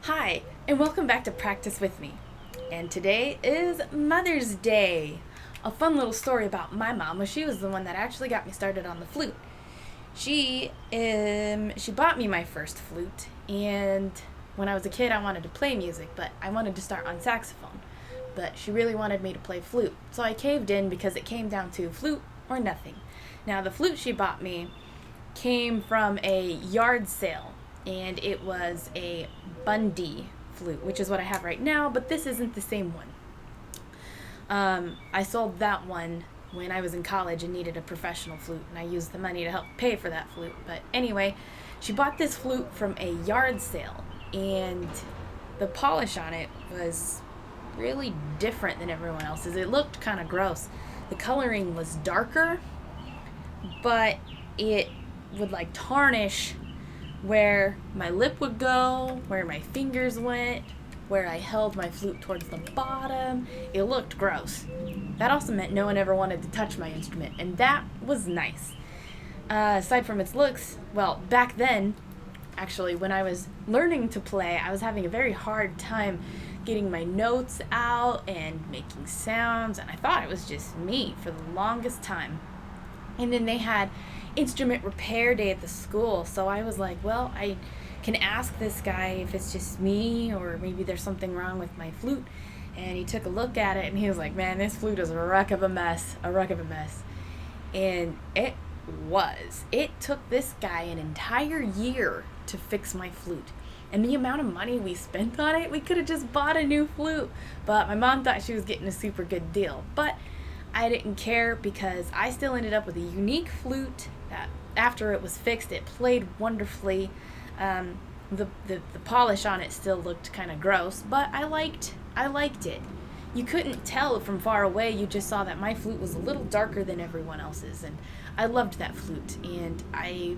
Hi, and welcome back to Practice With Me. And today is Mother's Day. A fun little story about my mom was she was the one that actually got me started on the flute. She bought me my first flute, and when I was a kid I wanted to play music, but I wanted to start on saxophone. But she really wanted me to play flute, so I caved in because it came down to flute or nothing. Now the flute she bought me came from a yard sale, and it was a Bundy flute, which is what I have right now, but this isn't the same one. I sold that one when I was in college and needed a professional flute, and I used the money to help pay for that flute. But anyway, she bought this flute from a yard sale, and the polish on it was really different than everyone else's. It looked kind of gross. The coloring was darker, but it would like tarnish where my lip would go, where my fingers went, where I held my flute towards the bottom. It looked gross. That also meant no one ever wanted to touch my instrument, and that was nice. Aside from its looks, well, back then, actually, when I was learning to play, I was having a very hard time getting my notes out and making sounds, and I thought it was just me for the longest time. And then they had instrument repair day at the school, so I was like, well, I can ask this guy if it's just me or maybe there's something wrong with my flute. And he took a look at it and he was like, man, this flute is a wreck of a mess. And it took this guy an entire year to fix my flute. And the amount of money we spent on it, we could have just bought a new flute. But my mom thought she was getting a super good deal. But I didn't care because I still ended up with a unique flute that after it was fixed, it played wonderfully. The polish on it still looked kind of gross, but I liked it. You couldn't tell from far away. You just saw that my flute was a little darker than everyone else's, and I loved that flute, and I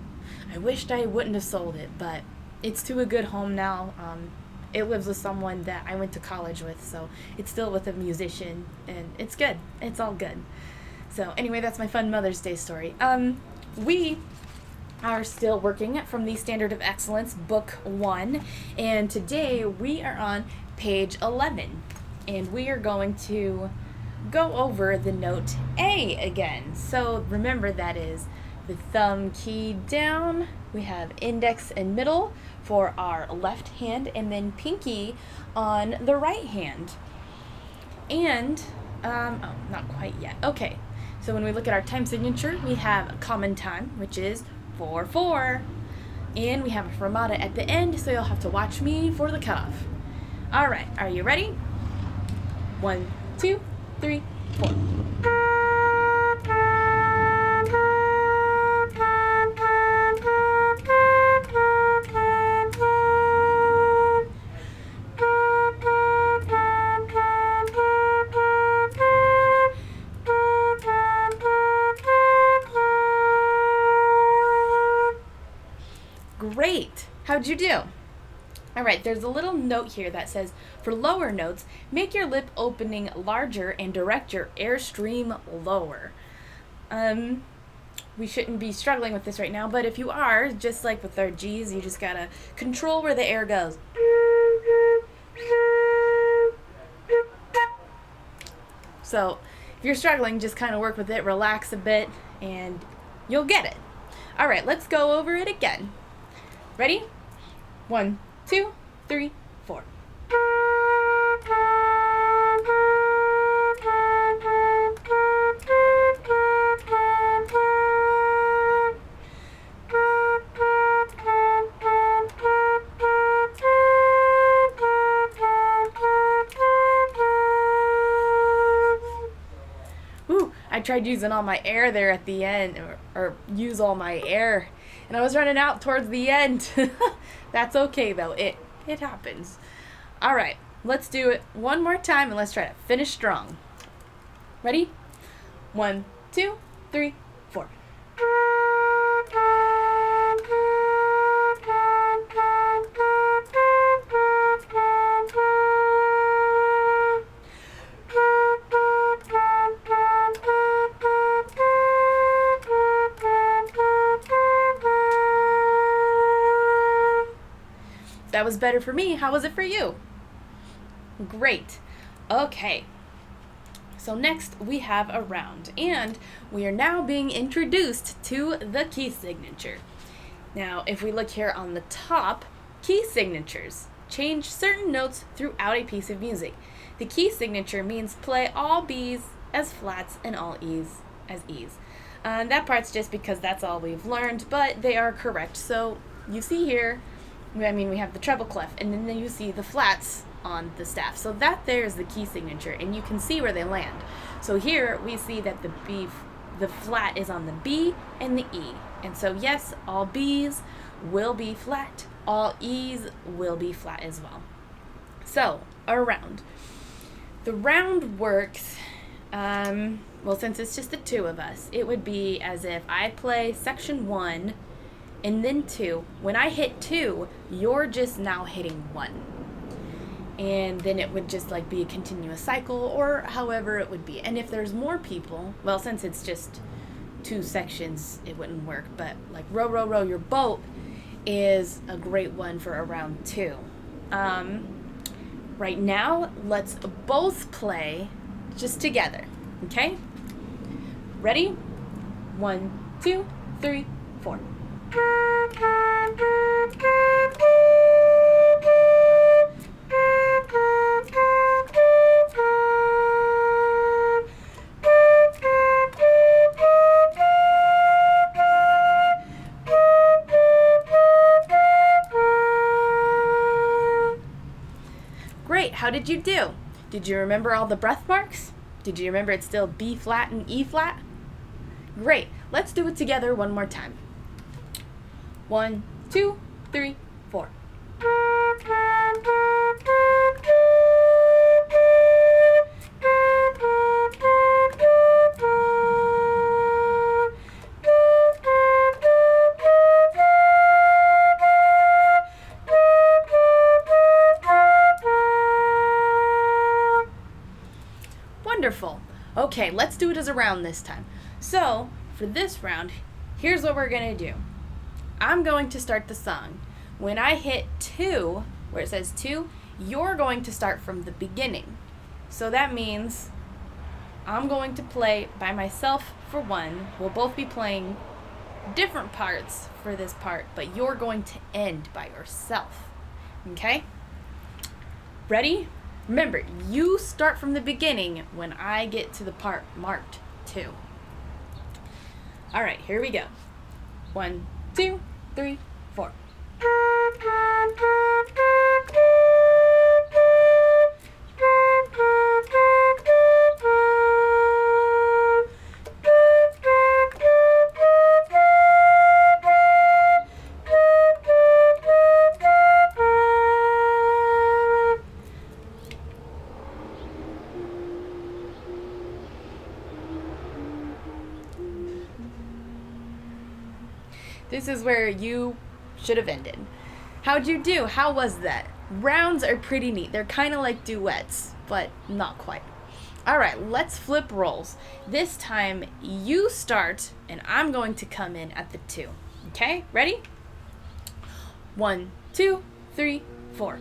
wished I wouldn't have sold it, but it's to a good home now. It lives with someone that I went to college with, so it's still with a musician, and it's good. It's all good. So anyway, that's my fun Mother's Day story. We are still working from the Standard of Excellence, Book 1, and today we are on page 11, and we are going to go over the note A again. So remember, that is the thumb key down. We have index and middle for our left hand, and then pinky on the right hand. And, not quite yet. Okay, so when we look at our time signature, we have a common time, which is 4/4. And we have a fermata at the end, so you'll have to watch me for the cutoff. All right, are you ready? 1, 2, 3, 4. Great! How'd you do? All right, there's a little note here that says, for lower notes, make your lip opening larger and direct your airstream lower. We shouldn't be struggling with this right now, but if you are, just like with our G's, you just gotta control where the air goes. So if you're struggling, just kind of work with it, relax a bit, and you'll get it. All right, let's go over it again. Ready? 1, 2, 3, 4. Ooh, I tried using all my air there at the end, or use all my air, and I was running out towards the end. That's okay though, it happens. All right, let's do it one more time and let's try to finish strong. Ready? 1, 2, 3, 4. was better for me. How was it for you? Great. Okay. So next we have a round, and we are now being introduced to the key signature. Now, if we look here on the top, key signatures change certain notes throughout a piece of music. The key signature means play all B's as flats and all E's as E's. That part's just because that's all we've learned, but they are correct. So you see here, we have the treble clef, and then you see the flats on the staff. So that there is the key signature, and you can see where they land. So here we see that the flat is on the B and the E. And so yes, all B's will be flat, all E's will be flat as well. So, a round. The round works, since it's just the two of us, it would be as if I play section 1 and then 2. When I hit 2, you're just now hitting 1. And then it would just like be a continuous cycle, or however it would be. And if there's more people, well, since it's just 2 sections, it wouldn't work. But like row, row, row your boat is a great one for a round 2. Right now, let's both play just together. Okay? Ready? 1, 2, 3, 4. Great, how did you do? Did you remember all the breath marks? Did you remember it's still B flat and E flat? Great, let's do it together one more time. 1, 2, 3, 4. Wonderful. Okay, let's do it as a round this time. So, for this round, here's what we're going to do. I'm going to start the song. When I hit 2, where it says 2, you're going to start from the beginning. So that means I'm going to play by myself for 1. We'll both be playing different parts for this part, but you're going to end by yourself. Okay? Ready? Remember, you start from the beginning when I get to the part marked 2. All right, here we go. 1, 2, 3, 4. This is where you should have ended. How'd you do? How was that? Rounds are pretty neat. They're kind of like duets, but not quite. All right, let's flip roles. This time you start, and I'm going to come in at the 2. Okay, ready? 1, 2, 3, 4.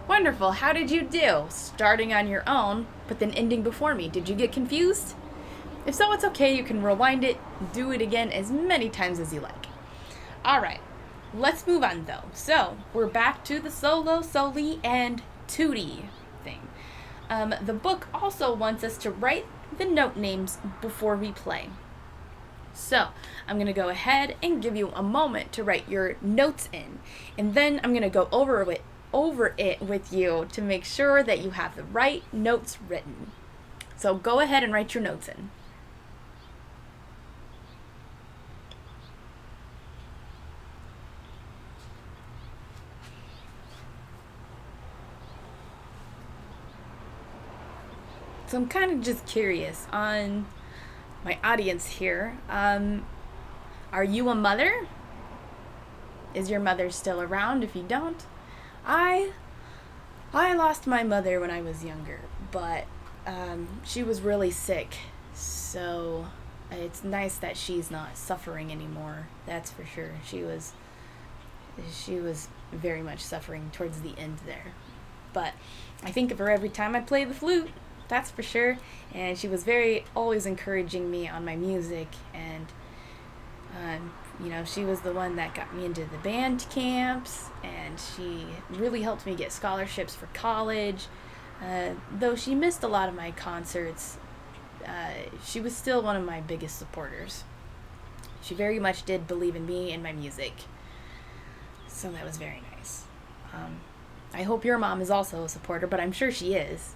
Wonderful. How did you do? Starting on your own, but then ending before me. Did you get confused? If so, it's okay. You can rewind it, do it again as many times as you like. All right, let's move on though. So we're back to the solo, soli, and tutti thing. The book also wants us to write the note names before we play. So I'm going to go ahead and give you a moment to write your notes in, and then I'm going to go over it with you to make sure that you have the right notes written. So go ahead and write your notes in. So I'm kind of just curious on my audience here. Are you a mother? Is your mother still around? If you don't, I lost my mother when I was younger, but she was really sick, so it's nice that she's not suffering anymore. That's for sure. She was very much suffering towards the end there. But I think of her every time I play the flute, that's for sure. And she was always encouraging me on my music, and she was the one that got me into the band camps, and she really helped me get scholarships for college. Though she missed a lot of my concerts, she was still one of my biggest supporters. She very much did believe in me and my music. So that was very nice. I hope your mom is also a supporter, but I'm sure she is.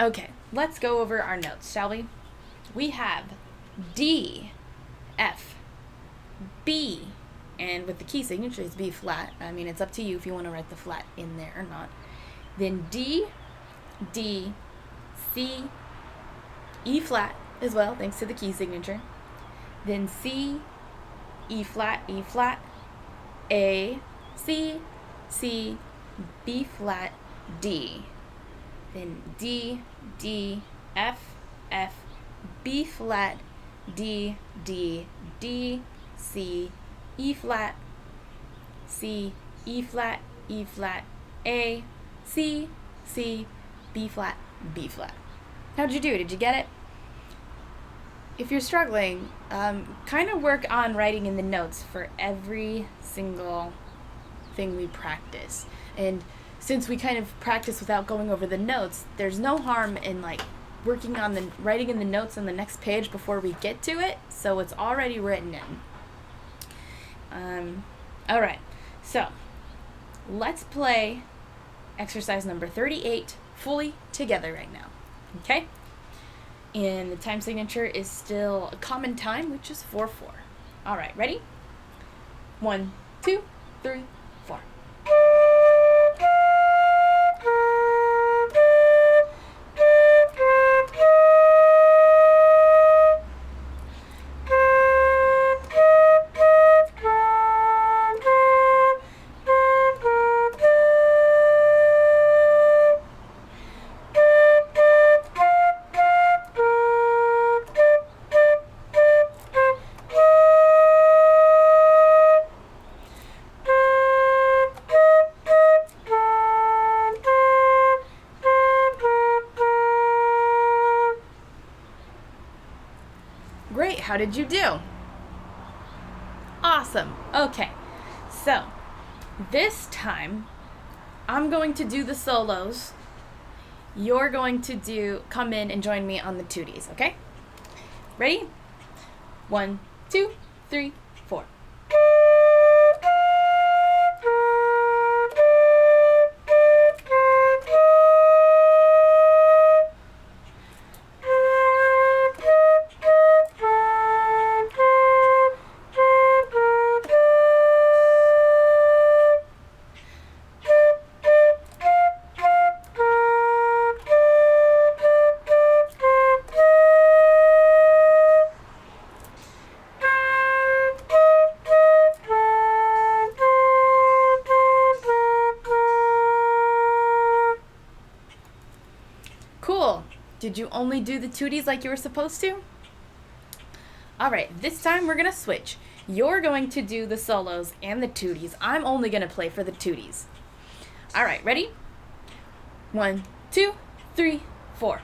Okay, let's go over our notes, shall we? We have D, F, B, and with the key signature it's B flat. I mean, it's up to you if you want to write the flat in there or not. Then D, D, C, E flat as well, thanks to the key signature. Then C, E flat, A, C, C, B flat, D. Then D, D, F, F, B flat, D, D, D, C, E flat, C, E flat, A, C, C, B flat, B flat. How'd you do? Did you get it? If you're struggling, kind of work on writing in the notes for every single thing we practice. And since we kind of practice without going over the notes, there's no harm in working on writing in the notes on the next page before we get to it, so it's already written in. All right, so let's play exercise number 38 fully together right now, okay? And the time signature is still a common time, which is 4/4. All right, ready? 1, 2, 3, 4. Great, how did you do? Awesome. Okay, so this time I'm going to do the solos. You're going to come in and join me on the tooties, okay? Ready? 1, 2, 3, 4. Cool. Did you only do the tooties like you were supposed to? All right, this time we're going to switch. You're going to do the solos and the tooties. I'm only going to play for the tooties. All right, ready? 1, 2, 3, 4.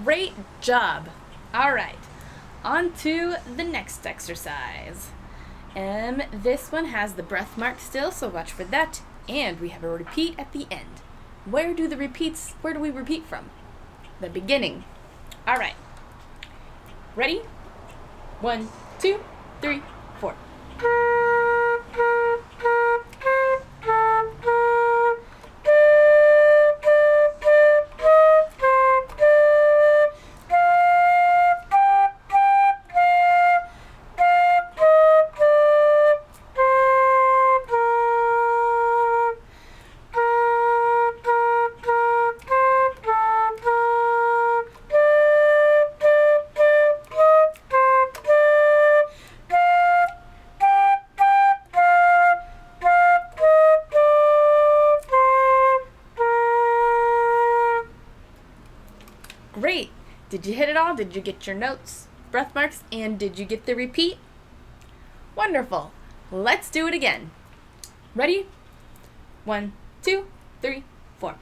Great job. All right, on to the next exercise. This one has the breath mark still, so watch for that. And we have a repeat at the end. Where do we repeat from? The beginning. All right. Ready? 1, 2, 3, 4. Great! Did you hit it all? Did you get your notes, breath marks, and did you get the repeat? Wonderful! Let's do it again. Ready? 1, 2, 3, 4.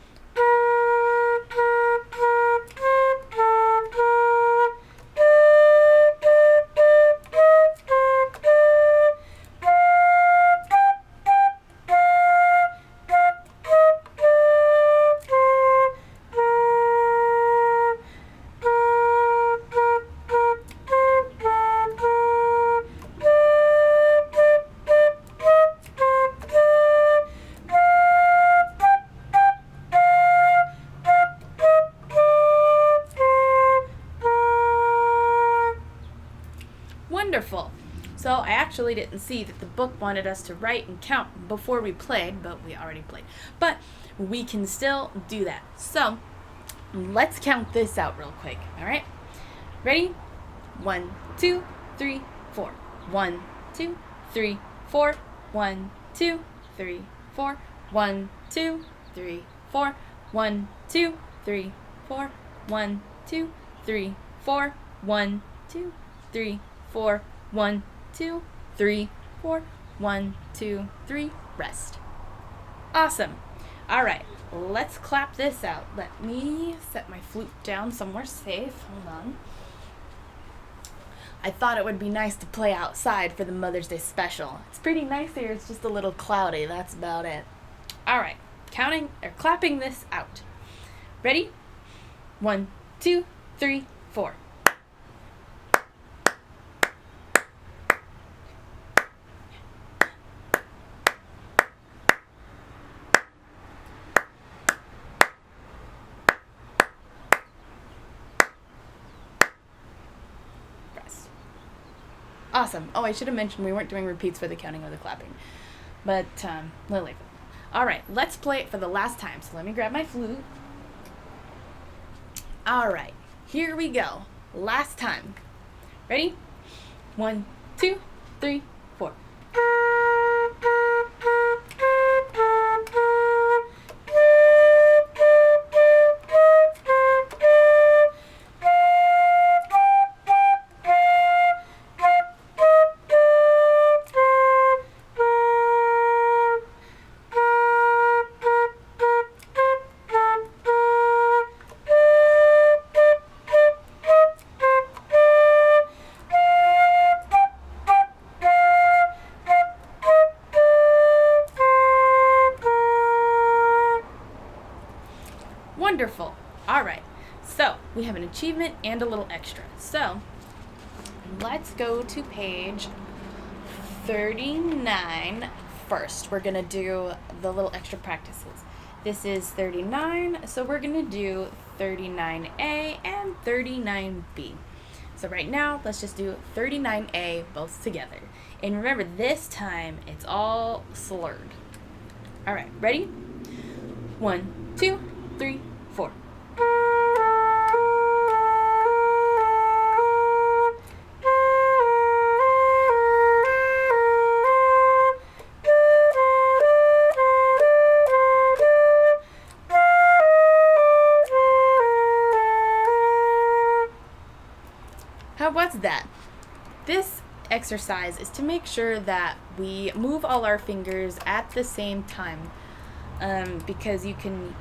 Wonderful. So I actually didn't see that the book wanted us to write and count before we played, but we already played. But we can still do that. So let's count this out real quick. All right? Ready? 1, 2, 3, 4. 1, 2, 3, 4. 1, 2, 3, 4. 1, 2, 3, 4. 1, 2, 3, 4. 1, 2, 3, 4. 1, 2, 3, 4. 1, 2, 3, 4. 1, 2, 3. Rest. Awesome. All right, let's clap this out. Let me set my flute down somewhere safe. Hold on. I thought it would be nice to play outside for the Mother's Day special. It's pretty nice here. It's just a little cloudy. That's about it. All right, clapping this out. Ready? 1, 2, 3, 4. Awesome. Oh, I should have mentioned we weren't doing repeats for the counting or the clapping. But, Lily. All right, let's play it for the last time. So let me grab my flute. All right, here we go. Last time. Ready? 1, 2, 3, 4. Wonderful. All right. So we have an achievement and a little extra. So let's go to page 39 first. We're going to do the little extra practices. This is 39, so we're going to do 39A and 39B. So right now, let's just do 39A both together. And remember, this time, it's all slurred. All right, ready? 1, 2, 3, 4. How was that? This exercise is to make sure that we move all our fingers at the same time, because you can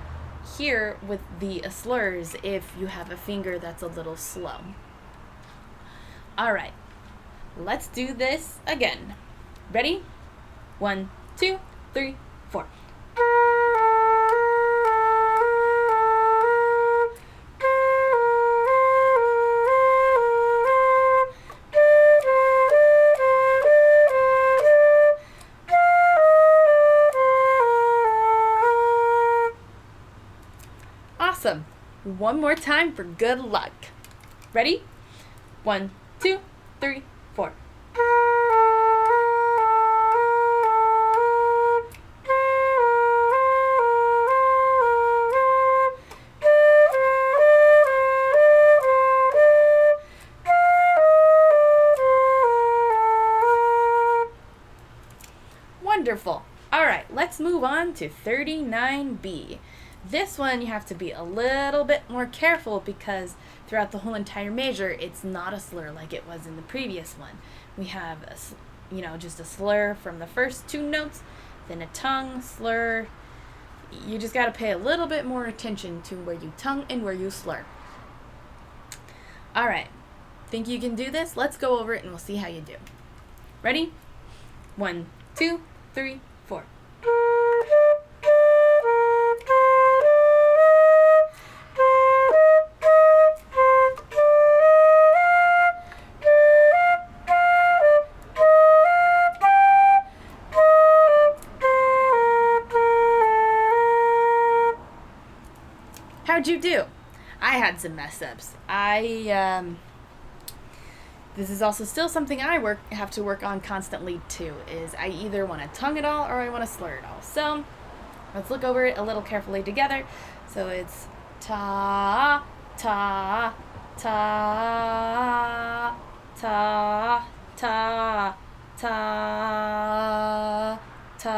hear with the slurs if you have a finger that's a little slow. All right, let's do this again. Ready? 1, 2, 3, 4. Awesome. One more time for good luck. Ready? 1, 2, 3, 4. Wonderful. All right, let's move on to 39B. This one you have to be a little bit more careful because throughout the whole entire measure, it's not a slur like it was in the previous one. We have just a slur from the first 2 notes, then a tongue slur. You just got to pay a little bit more attention to where you tongue and where you slur. All right, think you can do this? Let's go over it and we'll see how you do. Ready? 1, 2, 3, 4. How'd you do? I had some mess ups. This is also still something I have to work on constantly too, is I either want to tongue it all or I want to slur it all. So let's look over it a little carefully together. So it's ta, ta, ta, ta, ta, ta, ta,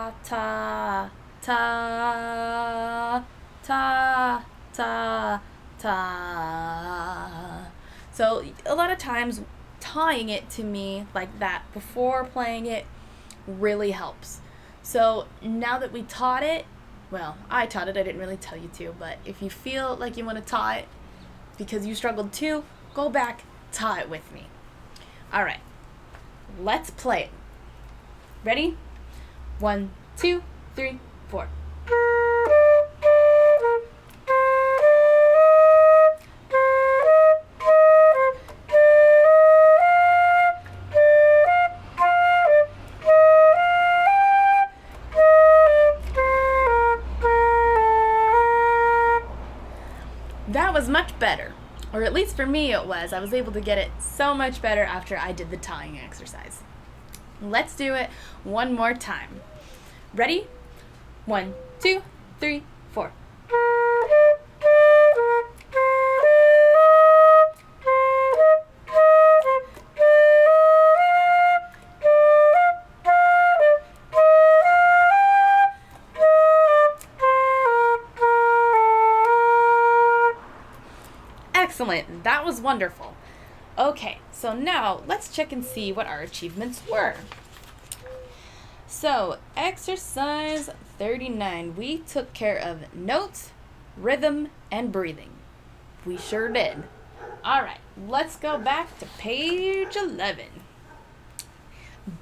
ta, ta, ta, ta, ta. So a lot of times tying it to me like that before playing it really helps. So now that we taught it, well, I taught it, I didn't really tell you to, but if you feel like you want to tie it because you struggled too, go back, tie it with me. All right, let's play it. Ready? 1, 2, 3, 4. That was much better, or at least for me it was. I was able to get it so much better after I did the tying exercise. Let's do it one more time. Ready? 1, 2, 3, 4. Excellent. That was wonderful. Okay, so now let's check and see what our achievements were. So, exercise 39, we took care of notes, rhythm, and breathing. We sure did. All right, let's go back to page 11.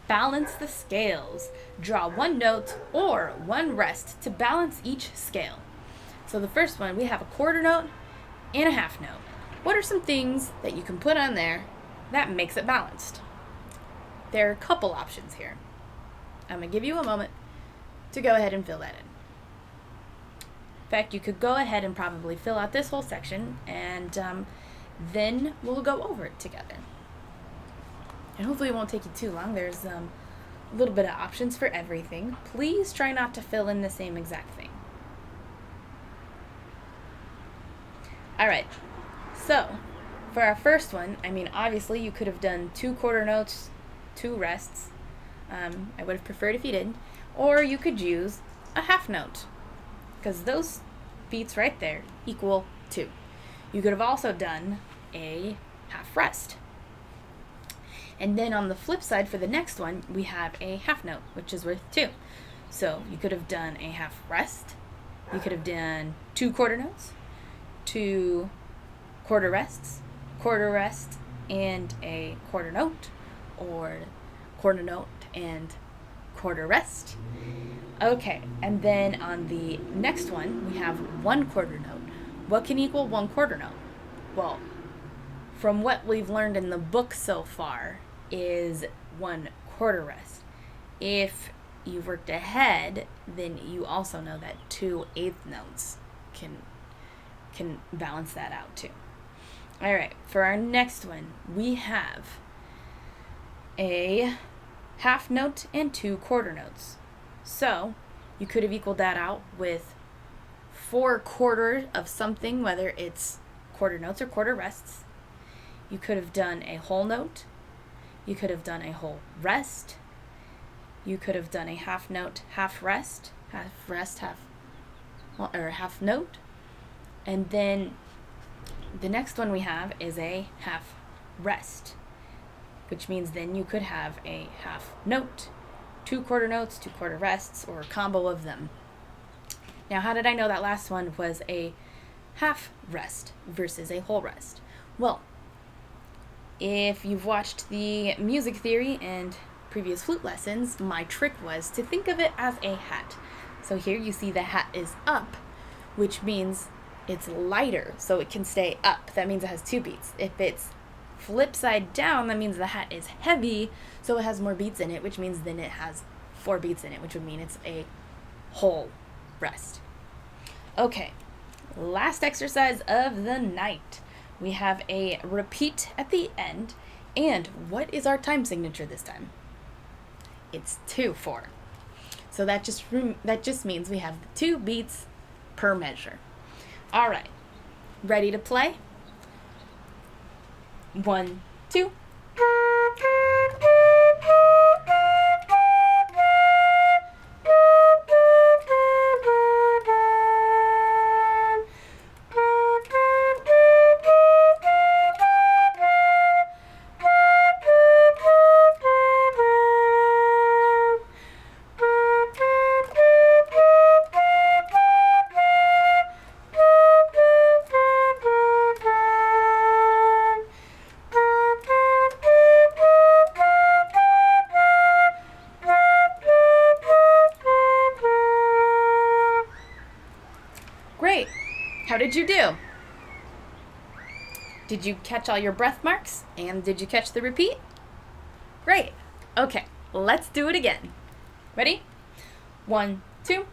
Balance the scales. Draw 1 note or 1 rest to balance each scale. So the first one, we have a quarter note and a half note. What are some things that you can put on there that makes it balanced? There are a couple options here. I'm going to give you a moment to go ahead and fill that in. In fact, you could go ahead and probably fill out this whole section, and then we'll go over it together. And hopefully it won't take you too long. There's a little bit of options for everything. Please try not to fill in the same exact thing. All right. So, for our first one, obviously you could have done 2 quarter notes, 2 rests. I would have preferred if you did. Or you could use a half note, because those beats right there equal 2. You could have also done a half rest. And then on the flip side, for the next one, we have a half note, which is worth 2. So you could have done a half rest. You could have done 2 quarter notes, 2 quarter rest, and a quarter note, or quarter note and quarter rest. Okay, and then on the next one, we have 1/4 note. What can equal 1/4 note? Well, from what we've learned in the book so far, is 1/4 rest. If you've worked ahead, then you also know that 2/8 notes can balance that out too. All right, for our next one, we have a half note and 2/4 notes. So you could have equaled that out with 4/4 of something, whether it's quarter notes or quarter rests. You could have done a whole note. You could have done a whole rest. You could have done a half note, half rest, half note. And then the next one we have is a half rest, which means then you could have a half note, 2/4 notes, 2/4 rests, or a combo of them. Now, how did I know that last one was a half rest versus a whole rest? Well, if you've watched the music theory and previous flute lessons, my trick was to think of it as a hat. So here you see the hat is up, which means it's lighter, so it can stay up. That means it has 2 beats. If it's flip side down, that means the hat is heavy, so it has more beats in it, which means then it has 4 beats in it, which would mean it's a whole rest. Okay, last exercise of the night. We have a repeat at the end, and what is our time signature this time? It's 2/4. So that just means we have 2 beats per measure. All right, ready to play? 1, 2. Great. How did you do? Did you catch all your breath marks? And did you catch the repeat? Great. Okay, let's do it again. Ready? 1, 2.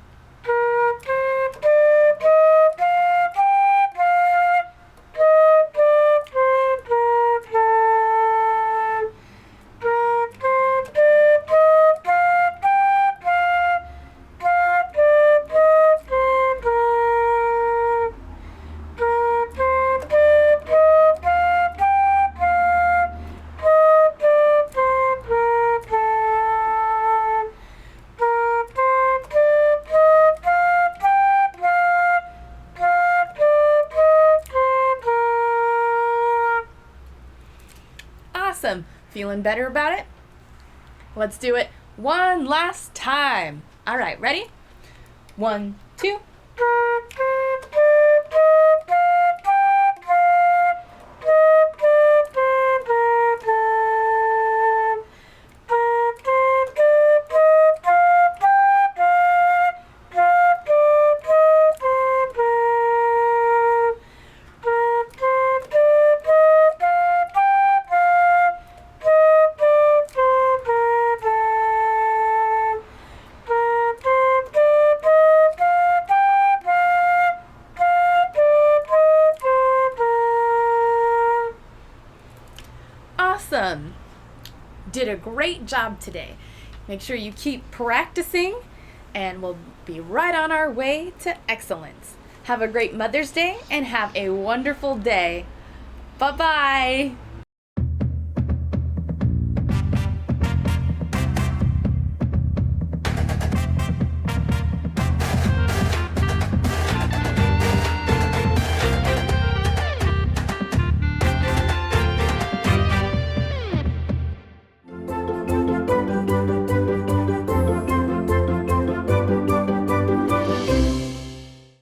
Awesome. Feeling better about it? Let's do it one last time. All right, ready? 1, 2. Awesome. Did a great job today. Make sure you keep practicing, and we'll be right on our way to excellence. Have a great Mother's Day and have a wonderful day. Bye-bye.